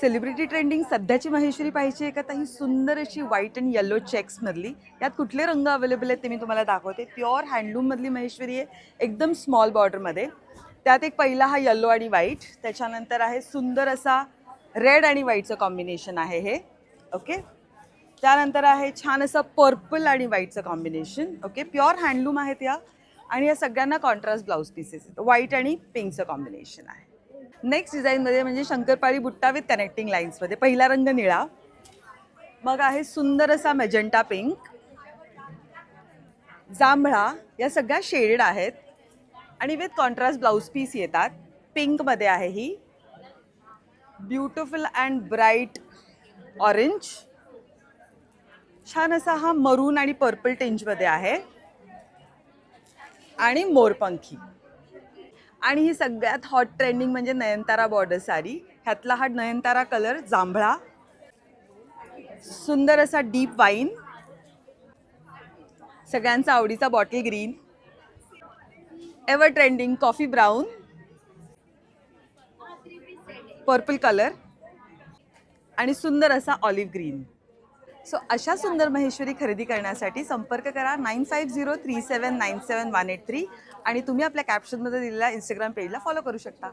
Celebrity trending सध्याची महेश्वरी पाहिजे आहे का? तर ही सुंदर अशी व्हाईट अँड येलो चेक्समधली, यात कुठले रंग अवेलेबल आहेत ते मी तुम्हाला दाखवते. प्युअर हँडलूममधली महेश्वरी आहे, एकदम स्मॉल बॉर्डरमध्ये. त्यात एक पहिला हा येलो आणि व्हाईट, त्याच्यानंतर आहे सुंदर असा रेड आणि व्हाईटचं कॉम्बिनेशन आहे हे. ओके, त्यानंतर आहे छान असं पर्पल आणि व्हाईटचं कॉम्बिनेशन. ओके, प्युअर हँडलूम आहेत या, आणि या सगळ्यांना कॉन्ट्रास्ट ब्लाऊज पीसेस आहेत. व्हाईट आणि पिंकचं कॉम्बिनेशन आहे. नेक्स्ट डिझाईनमध्ये म्हणजे शंकरपाळी बुट्टा विथ कनेक्टिंग लाईन्समध्ये. पहिला रंग निळा, मग आहे सुंदर असा मेजंटा पिंक, जांभळा, या सगळ्या शेडेड आहेत आणि विथ कॉन्ट्रास्ट ब्लाऊज पीस येतात. पिंकमध्ये आहे ही, ब्युटिफुल अँड ब्राईट ऑरेंज, छान असा हा मरून आणि पर्पल टिंजमध्ये आहे, आणि मोरपंखी. आणि ही सगळ्यात हॉट ट्रेंडिंग म्हणजे नयनतारा बॉर्डर साडी. ह्यातला हा नयनतारा कलर जांभळा, सुंदर असा डीप वाईन, सगळ्यांचा आवडीचा bottle green, ever trending coffee brown, purple colour, आणि सुंदर असा ऑलिव्ह ग्रीन. सो अशा सुंदर महेश्वरी खरेदी करण्यासाठी संपर्क करा 9503797183, आणि तुम्ही आपल्या कॅप्शनमध्ये दिलेल्या इंस्टाग्राम पेजला फॉलो करू शकता.